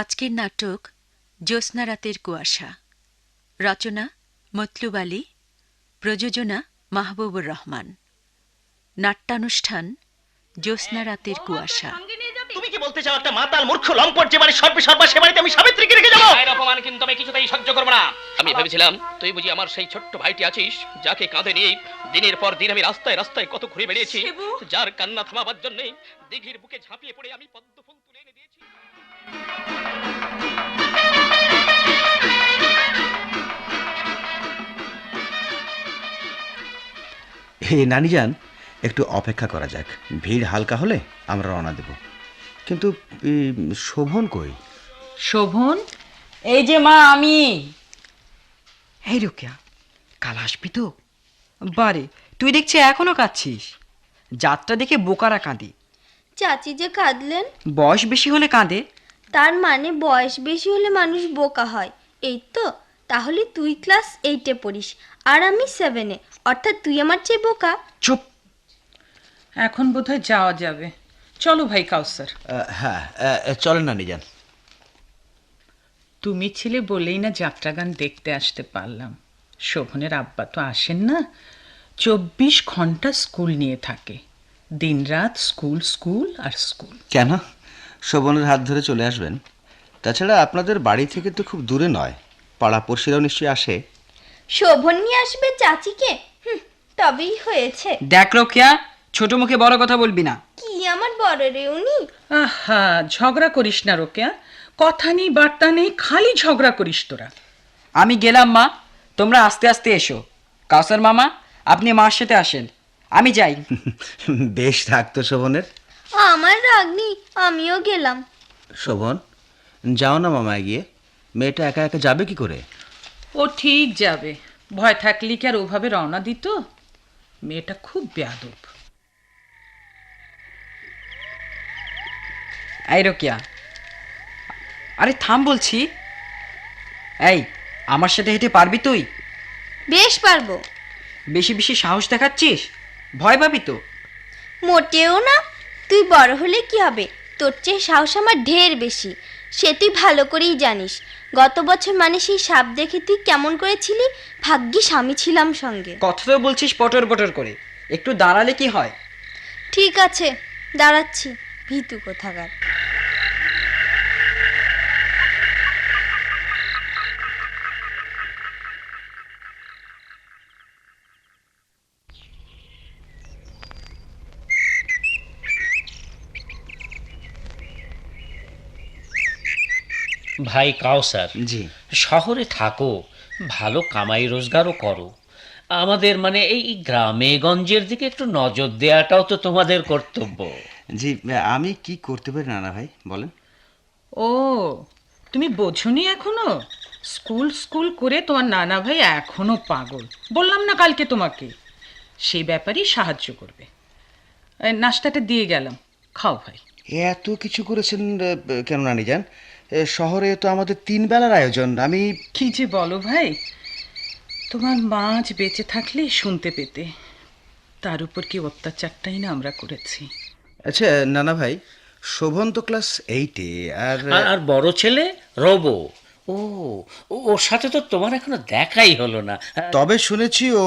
আজকের নাটক জ্যোৎস্না রাতের কুয়াশা। রচনা মতলুব আলী, প্রযোজনা মাহবুবুর রহমান। নাট্যানুষ্ঠান জ্যোৎস্না রাতের কুয়াশা। তুমি কি বলতে চাও একটা মাতাল মূর্খ লম্পট যে বাড়ি সর্বে সে বাড়িতে আমি সাবিত্রীকে রেখে যাবো? এর অপমান কিন্তু আমি কিছুতেই সহ্য করব না। আমি ভেবেছিলাম তুই বুঝি আমার সেই ছোট্ট ভাইটি আছিস যাকে কাঁধে নিয়ে দিনের পর দিন আমি রাস্তায় রাস্তায় কত ঘুরে বেরিয়েছি, যার কান্না থামাবার জন্য দিঘির বুকে ঝাঁপিয়ে পড়ে আমি পদ্ম ফুল তুলে এনে দিয়েছি। হে নানিজান, একটু অপেক্ষা করা যাক। ভিড় হালকা হলে আমরা রওনা দেব। কিন্তু শোভন কই? শোভন, এই যে মা আমি। এই রুকিয়া, কাল আসবি তো? বারে, তুই দেখছি এখনো কাঁদছিস। যাত্রা দেখে বোকারা কাঁদে। চাচি যে কাঁদলেন? বয়স বেশি হলে কাঁদে। তার মানে বয়স বেশি হলে মানুষ বোকা হয়, এই তো? তাহলে তুই ক্লাস 8-এ পড়িস আর আমি 7-এ, অর্থাৎ তুই আমার চেয়ে বোকা। চুপ। এখন বোধহয় যাওয়া যাবে। চলো ভাই কাউসার। হ্যাঁ, চলেন নানিজান। তুমি ছিলে বলেই না যাত্রা গান দেখতে আসতে পারলাম। শোভনের আব্বা তো আসেন না, 24 ঘন্টা স্কুল নিয়ে থাকে। দিনরাত স্কুল স্কুল আর স্কুল। কেন, শোভনের হাত ধরে চলে আসবেন? তাছাড়া আপনাদের বাড়ি থেকে তো খুব দূরে নয়, পাড়াপড়শিরাও নিশ্চয়ই আসে। শোভন নিয়ে আসবে চাচিকে? তবেই হয়েছে। দেখ রুকিয়া, ছোট মুখে বড় কথা বলবি না। কি আমার বড় রে উনি? আহা, ঝগড়া করিস না রোকেয়া, কথা নেই বার্তা নেই, খালি ঝগড়া করিস তোরা। আমি গেলাম মা, তোমরা আস্তে আস্তে এসো। কাউসার মামা, আপনি মার সাথে আসেন, আমি যাই। বেশ থাকতো শোভনের। আমার রাগ নেই, আমিও গেলাম। শোভন, যাও না মামায় গিয়ে। মেয়েটা একা একা যাবে কি করে? ও ঠিক যাবে, ভয় থাকলে কি আর ওভাবে রওনা দিত? মেয়েটা খুব বেয়াদব। এই রুকিয়া, আরে থাম বলছি। এই, আমার সাথে হেঁটে পারবি তুই? বেশ পারবো। বেশি বেশি সাহস দেখাচ্ছিস, ভয় পাবি তো। মোটেও না, তুই বড় হলে কি হবে, তোর চেয়ে সাহস আমার ঢের বেশি, সে তুই ভালো করেই জানিস। গত বছর মানে সেই সাপ দেখে তুই কেমন করেছিলি, ভাগ্যিস আমি ছিলাম সঙ্গে। কথা তো বলছিস পটর পটর করে, একটু দাঁড়ালে কি হয়? ঠিক আছে, দাঁড়াচ্ছি, ভীতু কোথাকার। ভাই কাউসার, জি। শহরে থাকো, ভালো কামাই রোজগারও করো, আমাদের মানে এই গ্রামে গঞ্জের দিকে একটু নজর দেওয়াটাও তো তোমাদের কর্তব্য। জি, আমি কি করতে পারি নানা ভাই, বলেন। ও, তুমি বোঝনি এখনো? স্কুল স্কুল করে তোমার নানা ভাই এখনো পাগল। বললাম না কালকে তোমাকে, সেই ব্যাপারেই সাহায্য করবে। নাস্তাটা দিয়ে গেলাম, খাও ভাই। এত কিছু করেছেন কেন নানিজান? শহরে তো আমাদের 3 বেলার আয়োজন। আমি কি যে বলো ভাই, তোমার মা আজ বেঁচে থাকলে শুনতে পেতে। তার উপর কি অত্যাচারটাই না আমরা করেছি। আচ্ছা নানা ভাই, শোভন তো ক্লাস 8-এ, আর আর বড় ছেলে রবো, ও ওর সাথে তো তোমার এখনো দেখাই হলো না। তবে শুনেছি ও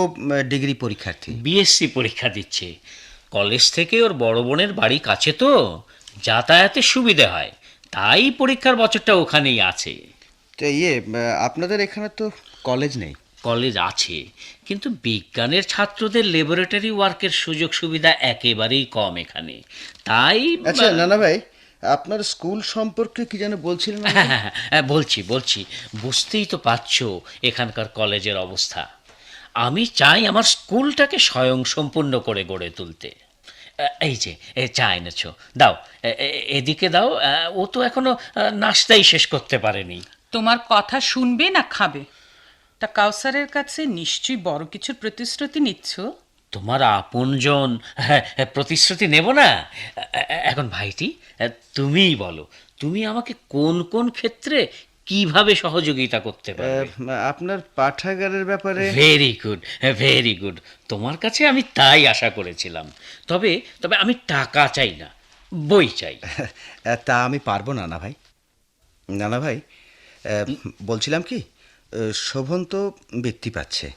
ডিগ্রি পরীক্ষার্থী। বিএসসি পরীক্ষা দিচ্ছে। কলেজ থেকে ওর বড় বোনের বাড়ি কাছে তো, যাতায়াতে সুবিধে হয়, তাই পরীক্ষার বছরটা ওখানেই আছে। তো আপনাদের এখানে তো কলেজ নেই? কলেজ আছে, কিন্তু বিজ্ঞানের ছাত্রদের ল্যাবরেটরি ওয়ার্কের সুযোগ সুবিধা একেবারেই কম এখানে, তাই আচ্ছা নানা ভাই, আপনার স্কুল সম্পর্কে কি যেন বলছিলেন? বলছি বুঝতেই তো পারছো এখানকার কলেজের অবস্থা। আমি চাই আমার স্কুলটাকে স্বয়ংসম্পূর্ণ করে গড়ে তুলতে। এই যে চা এনেছো, দাও, এদিকে দাও। ও তো এখনো নাস্তাই শেষ করতে পারেনি। তোমার কথা শুনবে না খাবে? তা কাউসারের কাছে নিশ্চয়ই বড় কিছুর প্রতিশ্রুতি নিচ্ছ। তোমার আপনজন, প্রতিশ্রুতি নেব না? এখন ভাইটি, তুমিই বলো, তুমি আমাকে কোন কোন ক্ষেত্রে কিভাবে সহযোগিতা করতে পারবে? আপনার পাঠাগারের ব্যাপারে। ভেরি গুড, তোমার কাছে আমি তাই আশা করেছিলাম। তবে তবে আমি টাকা চাই না, বই চাই। তা আমি পারবো না না ভাই। নানা ভাই, বলছিলাম কি, শোভন তো বৃত্তি পাচ্ছে,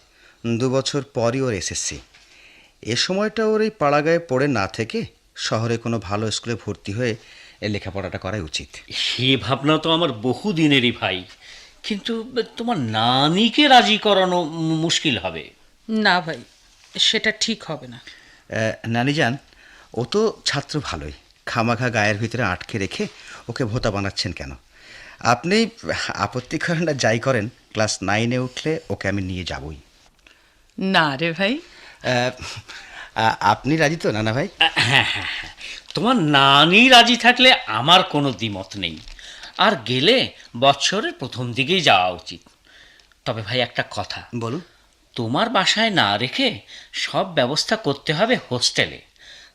2 বছর পরই ওর এসএসসি। এ সময়টা ওর এই পাড়াগায়ে পড়ে না থেকে শহরে কোনো ভালো স্কুলে ভর্তি হয়ে এর লেখাপড়াটা করাই উচিত। সে ভাবনা তো আমার বহু দিনেরই ভাই, কিন্তু তোমার নানিকে রাজি করানো মুশকিল হবে। না ভাই, সেটা ঠিক হবে না। নানি যান, ও তো ছাত্র ভালোই, খামাখা গায়ের ভিতরে আটকে রেখে ওকে ভোতা বানাচ্ছেন কেন? আপনি আপত্তি করেন না যাই করেন, ক্লাস 9-এ উঠলে ওকে আমি নিয়ে যাবই। না রে ভাই। আহ, আপনি রাজি তো নানা ভাই? হ্যাঁ হ্যাঁ হ্যাঁ, তোমার নানি রাজি থাকলে আমার কোনো দ্বিমত নেই। আর গেলে বৎসরের প্রথম দিকেই যাওয়া উচিত। তবে ভাই একটা কথা, বলুন। তোমার বাসায় না রেখে সব ব্যবস্থা করতে হবে হোস্টেলে,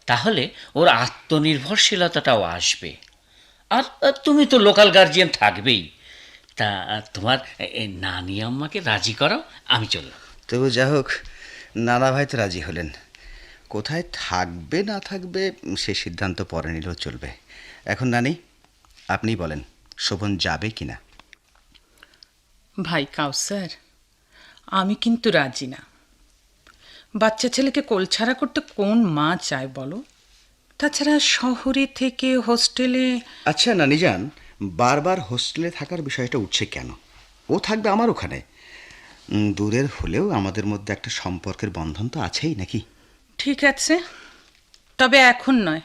তাহলে ওর আত্মনির্ভরশীলতাটাও আসবে। আর তুমি তো লোকাল গার্জিয়ান থাকবেই। তা তোমার নানি আম্মাকে রাজি করাও, আমি চললাম। তবু যা হোক, নানা ভাই তো রাজি হলেন। কোথায় থাকবে না থাকবে সে সিদ্ধান্ত পরে নিলেও চলবে। এখন নানি, আপনিই বলেন, শোভন যাবে কিনা? ভাই কাউসার, আমি কিন্তু রাজি না। বাচ্চা ছেলেকে কোলছাড়া করতে কোন মা চায় বলো? তাছাড়া শহরে থেকে হোস্টেলে। আচ্ছা নানি যান, বারবার হোস্টেলে থাকার বিষয়টা উঠছে কেন? ও থাকবে আমার ওখানে। দূরের হলেও আমাদের মধ্যে একটা সম্পর্কের বন্ধন তো আছেই নাকি? ঠিক আছে, তবে এখন নয়।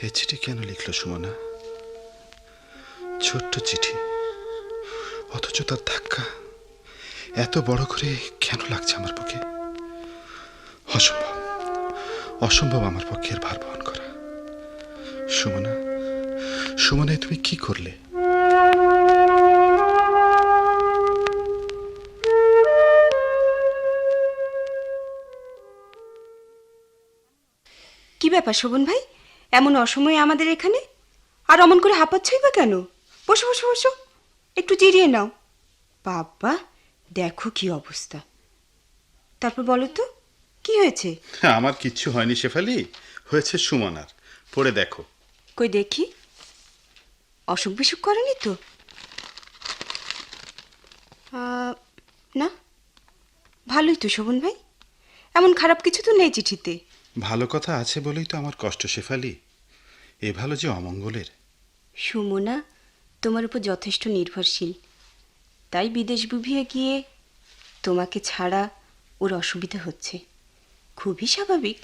এ চিঠি কেন লিখলো সুমনা? ছোট্ট চিঠি, অথচ তার ধাক্কা এত বড় করে কেন লাগছে আমার পক্ষে? অসম্ভব, অসম্ভব আমার পক্ষে এর ভার বহন করা। সুমনা, সুমনা, তুমি কি করলে? কি ব্যাপার শোভন ভাই, এমন অসময়ে আমাদের এখানে? আর অমন করে হাঁপাচ্ছই বা কেন? বসো বসো বসো, একটু জিরিয়ে নাও। বাবা, দেখো কি অবস্থা। তারপর বলো তো, কি হয়েছে? আমার কিচ্ছু হয়নি শেফালি, হয়েছে সুমনার। পড়ে দেখো। কই দেখি, অসুখ বিসুখ করেনি তো? না, ভালোই তো শোভন ভাই, এমন খারাপ কিছু তো নেই চিঠিতে। ভালো কথা আছে বলেই তো আমার কষ্ট শেফালি, এ ভালো যে অমঙ্গলের। সুমনা তোমার উপর যথেষ্ট নির্ভরশীল, তাই বিদেশ বুভিয়ে গিয়ে তোমাকে ছাড়া ওর অসুবিধা হচ্ছে, খুবই স্বাভাবিক।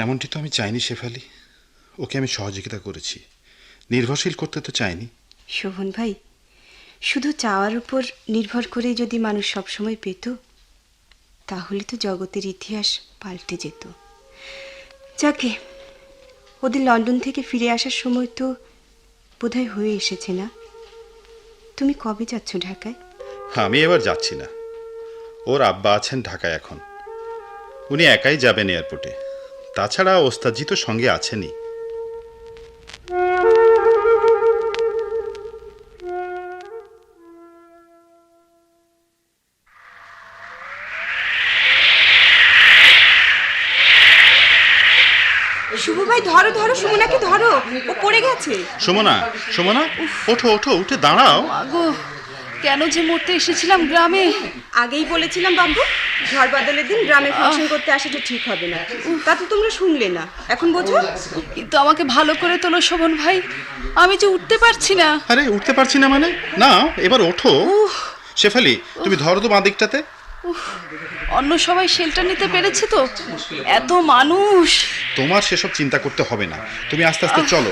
এমনটি তো আমি চাইনি শেফালি, ওকে আমি সহযোগিতা করেছি, নির্ভরশীল করতে তো চাইনি। শোভন ভাই, শুধু চাওয়ার উপর নির্ভর করে যদি মানুষ সবসময় পেত, তাহলে তো জগতের ইতিহাস পাল্টে যেত। যাকে, ওদের লন্ডন থেকে ফিরে আসার সময় তো বোধহয় হয়ে এসেছে না? তুমি কবে যাচ্ছ ঢাকায়? আমি এবার যাচ্ছি না, ওর আব্বা আছেন ঢাকায় এখন, উনি একাই যাবেন এয়ারপোর্টে। তাছাড়া ওস্তাদজি তো সঙ্গে আছেনই। শুভ ভাই, ধরো ধরো, সুমনাকে ধরো, ও পড়ে গেছে। সুমনা, সুমনা, ওঠো ওঠো, উঠে দাঁড়াও। আগো, কেন যে মরতে এসেছিলাম গ্রামে। আগেই বলেছিলাম বাবু, ঝড় বাদলের দিন গ্রামে ফাংশন করতে আসাটা ঠিক হবে না, তা তো তোমরা শুনলে না, এখন বোঝো। কিন্তু আমাকে ভালো করে তোলো শোভন ভাই, আমি যে উঠতে পারছি না। আরে উঠতে পারছি না মানে? না, এবার ওঠো। শেফালি, তুমি ধরো তো বাঁ দিকটাতে। অন্য সবাই শেল্টার নিতে পেরেছে তো, এত মানুষ। তোমার সেসব চিন্তা করতে হবে না, তুমি আস্তে আস্তে চলো।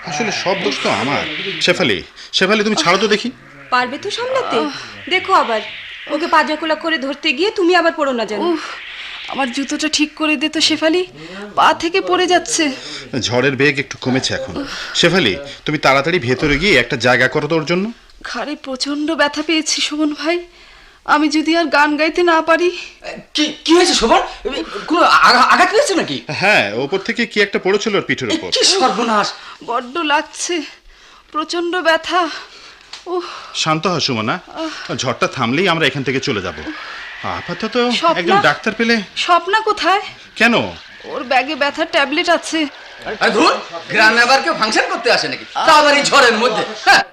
আসলে সব দোষ তো আমার। শেফালি, শেফালি, তুমি ছাড়ো তো দেখি। পারবে তো সামলাতে? দেখো আবার ওকে পাজাকোলা করে ধরতে গিয়ে তুমি আবার পড়ো না যেন। আমার জুতোটা ঠিক করে দে তো শেফালি, পা থেকে পড়ে যাচ্ছে। ঝড়ের বেগ একটু কমেছে এখন। শেফালি, তুমি তাড়াতাড়ি ভেতরে গিয়ে একটা জায়গা করো তোর জন্য। ঘাড়ে প্রচন্ড ব্যথা পেয়েছি শোভন ভাই, আমি যদি আর গান গাইতে না পারি। কি হয়েছে শোভন? কোনো আঘাত পেয়েছে নাকি? হ্যাঁ, ওপর থেকে কি একটা পড়েছিল ওর পিঠের উপর। কি সর্বনাশ! বড্ড লাগছে, প্রচন্ড ব্যথা। শান্ত হ সুমনা, ঝড়টা থামলেই আমরা এখান থেকে চলে যাব। আপাতত স্বপ্না? একজন ডাক্তার পেলে। স্বপ্না কোথায়? কেন? ওর ব্যাগে ব্যথার ট্যাবলেট আছে। ধুর, গ্রামে আবার কেউ ফাংশন করতে আসে নাকি, তা আবার এই ঝড়ের মধ্যে? হ্যাঁ,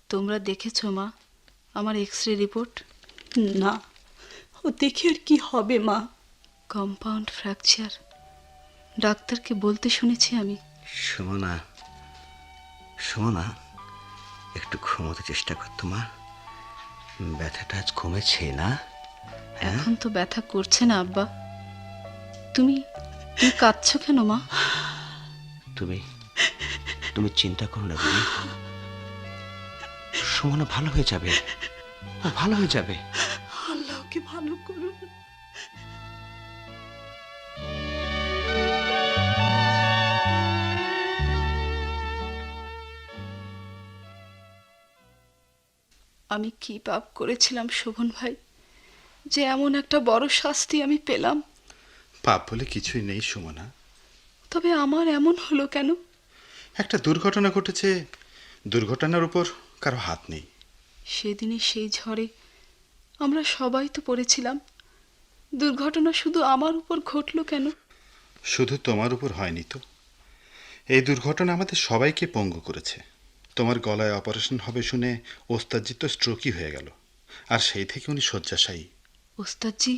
তোমরা দেখেছো মা আমার এক্সরে রিপোর্ট? না, ও দেখে আর কি হবে মা? কম্পাউন্ড ফ্র্যাকচার, ডাক্তারকে বলতে শুনেছি আমি। সুমনা, সুমনা, একটু ঘুমোতে চেষ্টা কর তো মা, ব্যথাটা আজ কমেছে না? এখন তো ব্যথা করছে না আব্বা। তুমি কাঁদছো কেন মা? তুমি তুমি চিন্তা করো না দিদি, সুমনা ভালো হয়ে যাবে, ও ভালো হয়ে যাবে। আল্লাহকে ভালো করুন। আমি কি পাপ করেছিলাম শোভন ভাই, যে এমন একটা বড় শাস্তি আমি পেলাম? পাপ বলে কিছুই নেই সুমনা। তবে আমার এমন হলো কেন? একটা দুর্ঘটনা ঘটেছে, দুর্ঘটনার উপর কারো হাত নেই। সেদিনে সেই ঝড়ে আমরা সবাই তো পড়েছিলাম, দুর্ঘটনা শুধু আমার উপর ঘটলো কেন? শুধু তোমার উপর হয়নি তো, এই দুর্ঘটনা আমাদের সবাইকে পঙ্গু করেছে। তোমার গলায় অপারেশন হবে শুনে ওস্তাদজি তো স্ট্রোকই হয়ে গেল, আর সেই থেকে উনি শয্যাশায়ী। ওস্তাদজি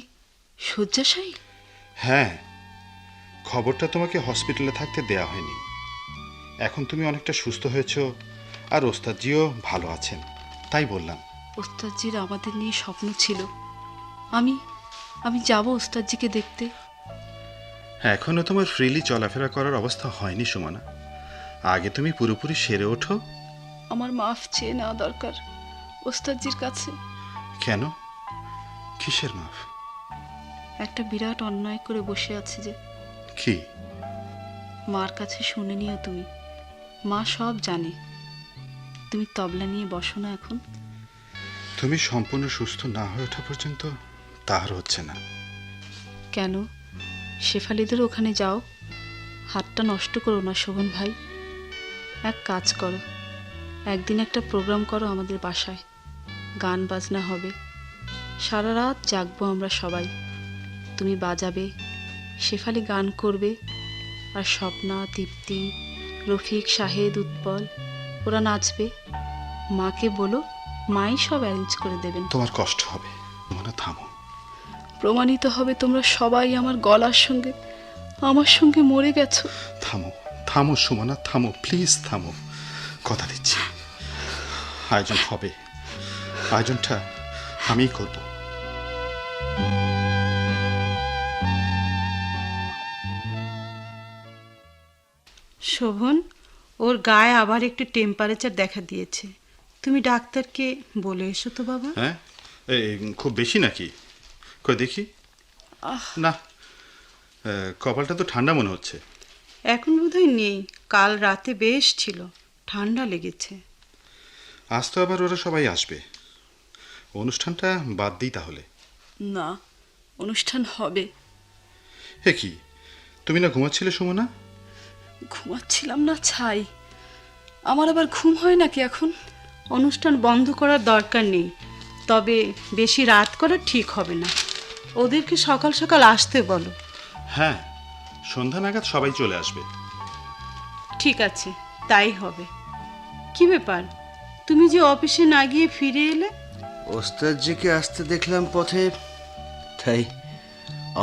শয্যাশায়ী? হ্যাঁ, খবরটা তোমাকে হসপিটালে থাকতে দেয়া হয়নি। এখন তুমি অনেকটা সুস্থ হয়েছো, আর ওস্তাদজিও ভালো আছেন, তাই বললাম। ওস্তাদজির আমাদের নিয়ে স্বপ্ন ছিল। আমি আমি যাব ওস্তাদজিকে দেখতে। এখনো তোমার ফ্রিলি চলাফেরা করার অবস্থা হয়নি সুমনা। আগে তুমি পুরোপুরি সেরে ওঠো। আমার মাফ চেয়ে নেওয়া দরকার ওস্তাদজির কাছে। কেন? কিসের মাফ? একটা বিরাট অন্যায় করে বসে আছি যে। কি? মার কাছে শুনে নিও তুমি, মা সব জানে। তুমি তবলা নিয়ে বসো না এখন। তুমি সম্পূর্ণ সুস্থ না হয়ে ওঠা পর্যন্ত তার হচ্ছে না। কেন? শেফালিদের ওখানে যাও, হাতটা নষ্ট করো না শোভন ভাই। এক কাজ করো, একদিন একটা প্রোগ্রাম করো আমাদের বাসায়, গান বাজনা হবে, সারা রাত জাগবো আমরা সবাই। তুমি বাজাবে, শেফালি গান করবে, আর স্বপ্না, দীপ্তি, রফিক, শাহেদ, উৎপল ওরা নাচবে। মাকে বলো, মাই সব অ্যারেঞ্জ করে দেবেন। তোমার কষ্ট হবে, মনে থামো। প্রমাণিত হবে তোমরা সবাই আমার গলার সঙ্গে আমার সঙ্গে মরে গেছো। থামো থামো সুমনা, থামো প্লিজ, থামো। কথা দিচ্ছি আয়োজন হবে, আয়োজনটা আমিই করব। শোভন, ওর গায়ে আবার একটু টেম্পারেচার দেখা দিয়েছে। তুমি ডাক্তারকে বলে এসো তো বাবা। হ্যাঁ, খুব বেশি নাকি? কই দেখি। না, কপালটা তো ঠান্ডা মনে হচ্ছে। এখন বোধহয় নেই, কাল রাতে বেশ ছিল, ঠান্ডা লেগেছে। আজ তো আবার ওরা সবাই আসবে, অনুষ্ঠানটা বাদ দিই তাহলে। না, অনুষ্ঠান হবে। হে কি, তুমি না ঘুমাচ্ছিলে সুমনা? ঘুমাচ্ছিলাম না ছাই, আমার আবার ঘুম হয় নাকি এখন? অনুষ্ঠান বন্ধ করার দরকার নেই, তবে বেশি রাত করা ঠিক হবে না। ওদেরকে সকাল সকাল আসতে বলো। হ্যাঁ, সন্ধ্যা নাগাদ সবাই চলে আসবে। ঠিক আছে, তাই হবে। কি ব্যাপার, তুমি যে অফিসে না গিয়ে ফিরে এলে? ওস্তাদজিকে আসতে দেখলাম পথে, তাই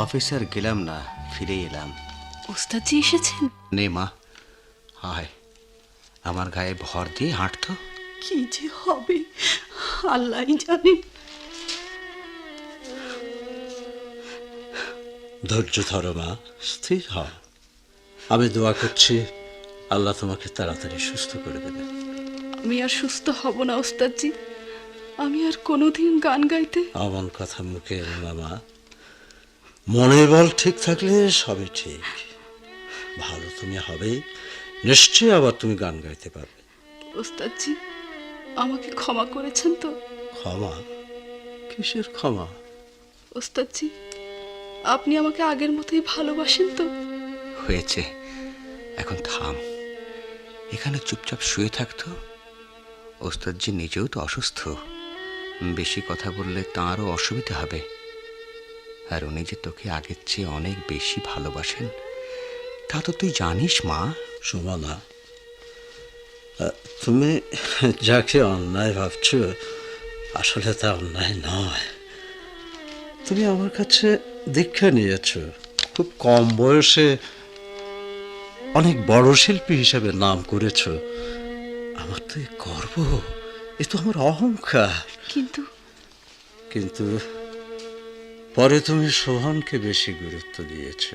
অফিসে আর গেলাম না, ফিরে এলাম। ওস্তাদজি এসেছেন? নে মা, আয়, আমার গায়ে ভর দিয়ে হাঁটতো। কি যে হবে আল্লাহই জানেন। ধৈর্য ধরো মা, স্থির হও। আমি দোয়া করছি আল্লাহ তোমাকে তাড়াতাড়ি সুস্থ করে দেবে। আমি আর সুস্থ হব না ওস্তাদজি, আমি আর কোনোদিন গান গাইতে। এমন কথা মুখে এলো না মা, মনের বল ঠিক থাকলে সবই ঠিক। ভালো তুমি হবে, নিশ্চয়ই আবার তুমি গান গাইতে পারবে। ওস্তাদজি, আমাকে ক্ষমা করেছেন তো? ক্ষমা? কিসের ক্ষমা? ওস্তাদজি, আপনি আমাকে আগের মতোই ভালোবাসেন তো? হয়েছে, এখন থাম, এখানে চুপচাপ শুয়ে থাকতো। ওস্তাদজি নিজেও তো অসুস্থ, বেশি কথা বললে তাঁরও অসুবিধা হবে। আর উনি যে তোকে আগের চেয়ে অনেক বেশি ভালোবাসেন, তা তো তুই জানিস মা। সুমনা, তুমি যাকে অন্যায় ভাবছো আসলে তা অন্যায় নয়। তুমি আমার কাছে দীক্ষা নিয়েছ, খুব কম বয়সে অনেক বড় শিল্পী হিসেবে নাম করেছ। আমার তো এ গর্ব, এ তো আমার অহংকার। কিন্তু পরে তুমি সোহনকে বেশি গুরুত্ব দিয়েছ,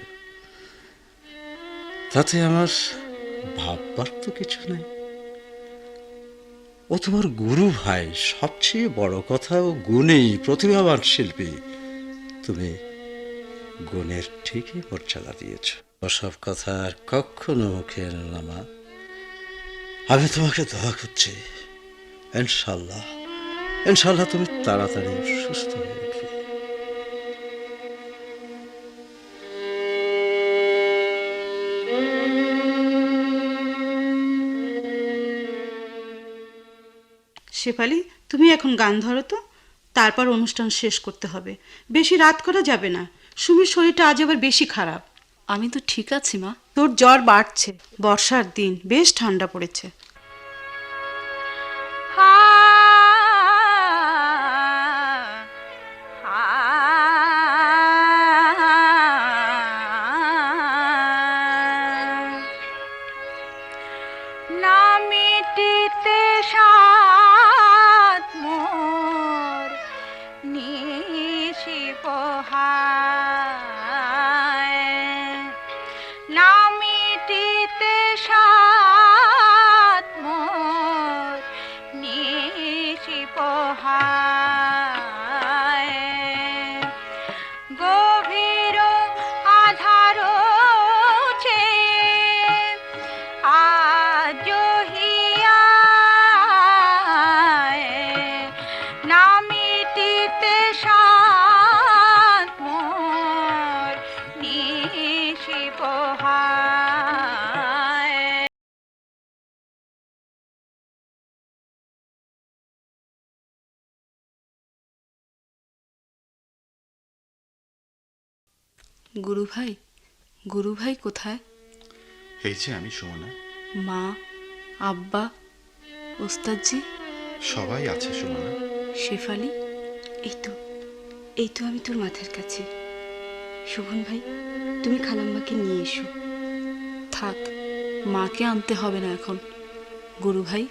তাতে আমার ভাববার তো কিছু নেই। ও তোমার গুরু ভাই, সবচেয়ে বড় কথা ও গুণেই প্রতিভাবান শিল্পী। তুমি গুণের ঠিকই মর্যাদা দিয়েছ। ওসব কথা আর কখনো মুখে এনো না মা। আমি তোমাকে দোয়া করছি, ইনশাল্লাহ ইনশাল্লাহ তুমি তাড়াতাড়ি সুস্থ হয়ে উঠবে। শেফালি, তুমি এখন গান ধরো তো, তারপর অনুষ্ঠান শেষ করতে হবে। বেশি রাত করা যাবে না, সুমির শরীরটা আজ আবার বেশি খারাপ। আমি তো ঠিক আছি মা। তোর জ্বর বাড়ছে, বর্ষার দিন, বেশ ঠান্ডা পড়েছে। না মিটিতে সাত মোর গুরু ভাই কোথায়? এই যে আমি সুমনা। মা, আব্বা, ওস্তাদজি সবাই আছে সুমনা। শেফালি? এই তো আমি তোর মাথার কাছে। শোভন ভাই, তুমি খালাম্মাকে নিয়ে এসো। থাক, মাকে আনতে হবে না এখন। গুরু ভাই,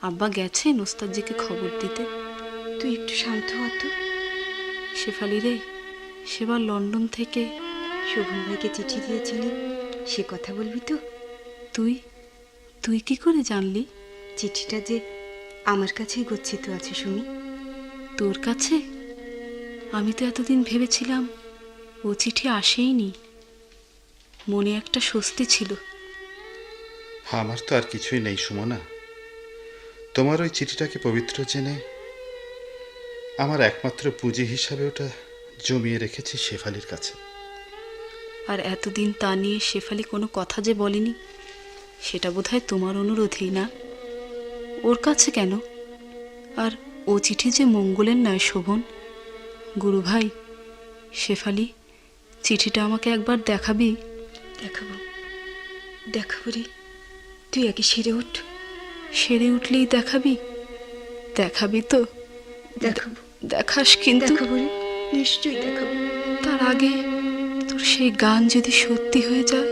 আব্বা গেছেন ওস্তাদজিকে খবর দিতে। তুই একটু শান্ত হ তো। শেফালি রে, সেবার লন্ডন থেকে শোভন ভাইকে চিঠি দিয়েছিলি, সে কথা বলবি তো? তুই কি করে জানলি? চিঠিটা যে আমার কাছেই গচ্ছিত আছে সুমি। তোর কাছে? আমি তো এতদিন ভেবেছিলাম ও চিঠি আসেইনি। মনে একটা স্বস্তি ছিল। আমার তো আর কিছুই নেই সুমনা। তোমার ওই চিঠিটাকে পবিত্র জেনে আমার একমাত্র পুঁজি হিসাবে ওটা জমিয়ে রেখেছি শেফালির কাছে। আর এতদিন তা নিয়ে শেফালি কোনো কথা যে বলেনি, সেটা বোধহয় তোমার অনুরোধেই না? ওর কাছে কেন? আর ও চিঠি যে মঙ্গলের নয় শোভন। গুরু ভাই, শেফালি, চিঠিটা আমাকে একবার দেখাবি? দেখাবো রে। তুই আগে সেরে ওঠ। সেরে উঠলেই দেখাবি? দেখাবি তো? দেখাবো। দেখাস কিন্তু? দেখাবো রে, নিশ্চয়ই দেখাবো। তার আগে তোর সেই গান যদি সত্যি হয়ে যায়।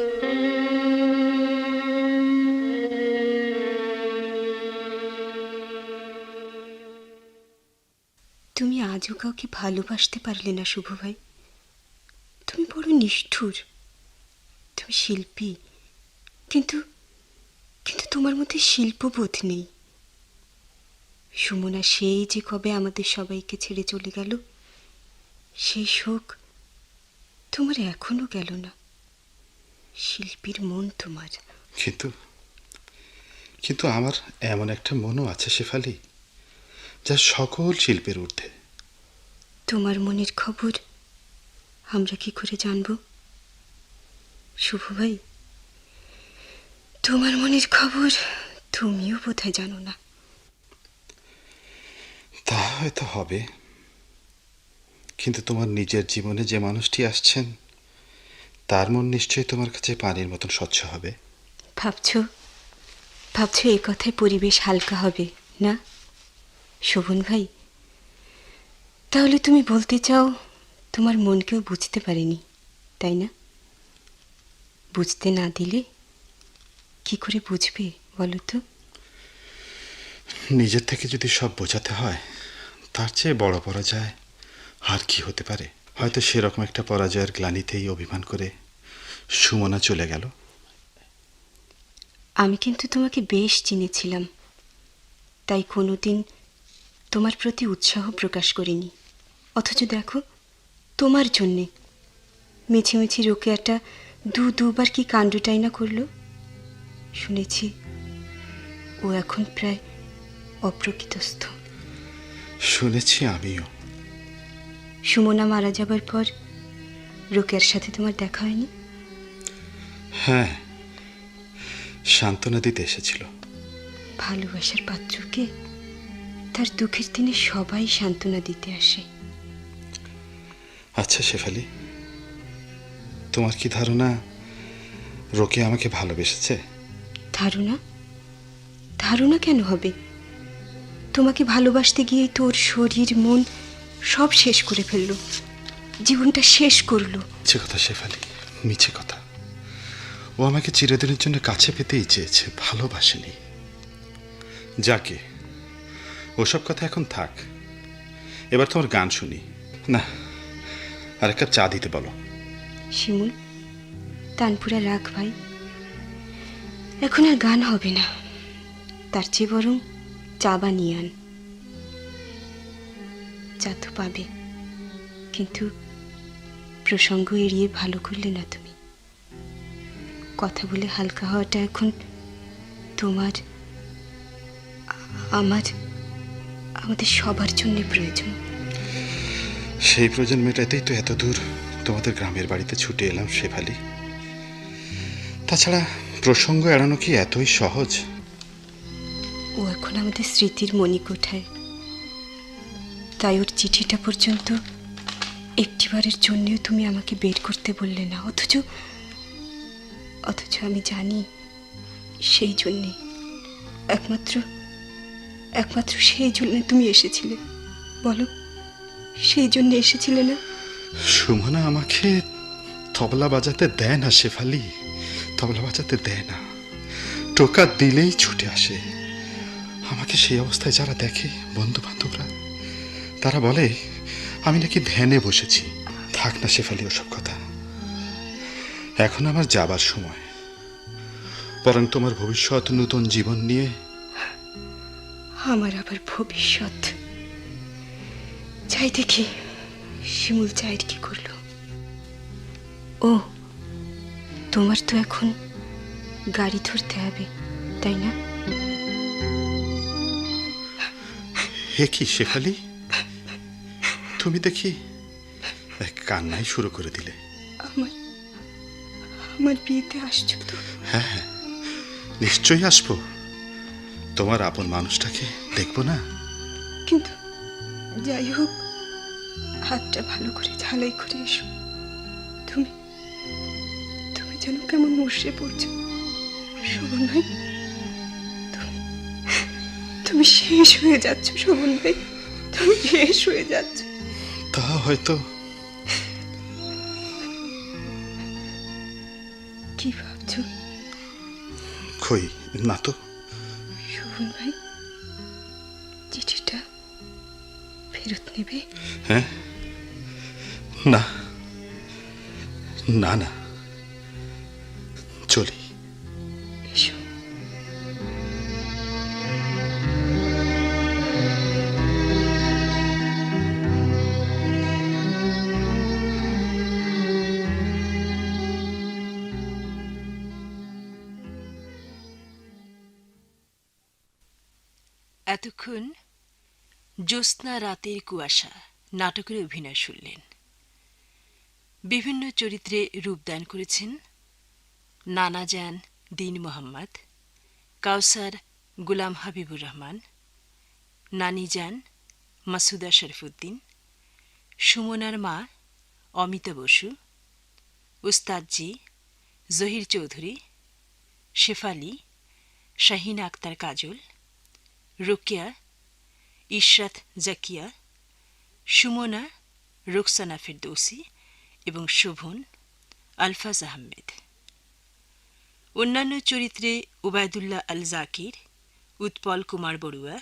তুমি আজও কাউকে ভালোবাসতে পারলে না শুভ ভাই। তুমি বড় নিষ্ঠুর। তুমি শিল্পী, কিন্তু তোমার মধ্যে শিল্পবোধ নেই। সুমনা সেই যে কবে আমাদের সবাইকে ছেড়ে চলে গেল, সেই শোক তোমার এখনো গেল না। শিল্পীর মন তোমার। কিন্তু আমার এমন একটা মনও আছে শেফালি, যা সকল শিল্পের ঊর্ধ্বে। তোমার মনের খবর আমরা কি করে জানব শুভ ভাই? তোমার মনের খবর তুমিও বোধহয় জানো না। তা হয়তো হবে, কিন্তু তোমার নিজের জীবনে যে মানুষটি আসছেন, তার মন নিশ্চয়ই তোমার কাছে পানির মতন স্বচ্ছ হবে। ভাবছো এ কথায় পরিবেশ হালকা হবে না শোভন ভাই? তাহলে তুমি বলতে চাও তোমার মনকেও বুঝতে পারেনি, তাই না? বুঝতে না দিলে কি করে বুঝবে বলো তো? নিজের থেকে যদি সব বোঝাতে হয়, তার চেয়ে বড় পরাজয় আর কি হতে পারে? হয়তো সেরকম একটা পরাজয়ের গ্লানিতেই অভিমান করে সুমনা চলে গেল। আমি কিন্তু তোমাকে বেশ চিনেছিলাম, তাই কোনোদিন তোমার প্রতি উৎসাহ প্রকাশ করিনি। অথচ দেখো, তোমার জন্যে মিছিমিছি রোকেয়াটা দুবার কি কাণ্ডটাই না করলো। শুনেছি ও এখন প্রায় অপ্রকৃতস্থ। শুনেছি আমিও। সুমনা মারা যাবার পর রোকেয়ার সাথে তোমার দেখা হয়নি? হ্যাঁ, সান্ত্বনা দিতে এসেছিল। ভালোবাসার পাত্রকে তার দুঃখের দিনে সবাই সান্ত্বনা দিতে আসে। আচ্ছা শেফালি, তোমার কি ধারণা রোকে আমাকে ভালোবেসেছে? ধারণা কেন হবে? তোমাকে ভালোবাসতে গিয়ে তোর শরীর মন সব শেষ করে ফেললো, জীবনটা শেষ করলো। মিছে কথা শেফালি, মিছে কথা। ও আমাকে চিরদিনের জন্য কাছে পেতেই চেয়েছে, ভালোবাসেনি। যাকে, ওসব কথা এখন থাক। এবার তোমার গান শুনি। না, আর এক কাপ চা দিতে বলো। শিমুল, তানপুরা রাখ ভাই, এখন আর গান হবে না। তার চেয়ে বরং চা বানিয়ে আন। চা তো পাবে, কিন্তু প্রসঙ্গ এড়িয়ে ভালো করলে না তুমি। কথা বলে হালকা হওয়াটা এখন তোমার, আমাদের সবার জন্য প্রয়োজন। সেই প্রয়োজন মেটাতেই তো এত দূর তোমাদের গ্রামের বাড়িতে ছুটে এলাম শেফালি। তাছাড়া প্রসঙ্গ এড়ানো কি এতই সহজ? ও এখন আমাদের স্মৃতির মণিকোঠায়, তাই ওর চিঠিটা পর্যন্ত একটিবারের জন্যেও তুমি আমাকে বের করতে বললে না, অথচ আমি জানি সেই জন্যে, একমাত্র সেই জন্যে তুমি এসেছিলে। বলো, সেই জন্য এসেছিলে না? সুমনা আমাকে তবলা বাজাতে দেয় না শেফালি, তবলা বাজাতে দেয় না। টোকা দিলেই ছুটে আসে। আমাকে সেই অবস্থায় যারা দেখে, বন্ধু বান্ধবরা, তারা বলে আমি নাকি ধ্যানে বসেছি। থাক না শেফালি ওসব কথা, এখন আমার যাবার সময়। বরং তোমার ভবিষ্যৎ, নতুন জীবন নিয়ে। আমার আবার ভবিষ্যৎ? চাই দেখি শিমুল চায়ের কি করলো। ও, তোমার তো এখন গাড়ি ধরতে হবে, তাই না? হে কি শেফালি, তুমি দেখি কান্নাই শুরু করে দিলে। আমার বিয়েতে আসছো তো? হ্যাঁ হ্যাঁ, নিশ্চয়ই আসবো। তোমার আপন মানুষটাকে দেখবো না? কিন্তু যাই হোক, হাতটা ভালো করে ঝালাই করে এসো। তুমি যেন কেমন মুষড়ে পড়ছো শোভন ভাই। তুমি শেষ হয়ে যাচ্ছ শোভন ভাই, তুমি শেষ হয়ে যাচ্ছ। তা হয়তো। কি ভাবছো? কই না তো। শোভন ভাই, চিঠিটা ফেরত নেবে? হ্যাঁ, না না না, চলি। এসো। এতক্ষণ জ্যোৎস্না রাতের কুয়াশা নাটকের অভিনয় শুনলেন। বিভিন্ন চরিত্রে রূপদান করেছেন নানা জান দীন মোহাম্মদ, কাউসার গুলাম হাবিবুর রহমান, নানি জান মাসুদা শরফুদ্দিন, সুমনার মা অমিতা বসু, উস্তাদজি জহির চৌধুরী, শেফালি শাহিনা আক্তার কাজল, রোকেয়া ইশরাত জাকিয়া, সুমনা রোকসানা ফেরদৌসি এবং শোভন আলফাজ আহমেদ। অন্যান্য চরিত্রে ওবায়দুল্লাহ আল জাকির, উৎপল কুমার বড়ুয়া,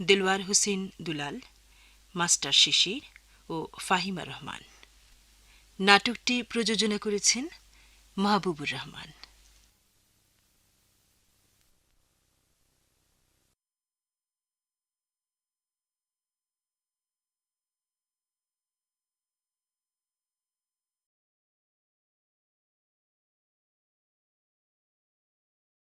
দিলওয়ার হোসেন দুলাল, মাস্টার শিশির ও ফাহিমা রহমান। নাটকটি প্রযোজনা করেছেন মাহবুবুর রহমান।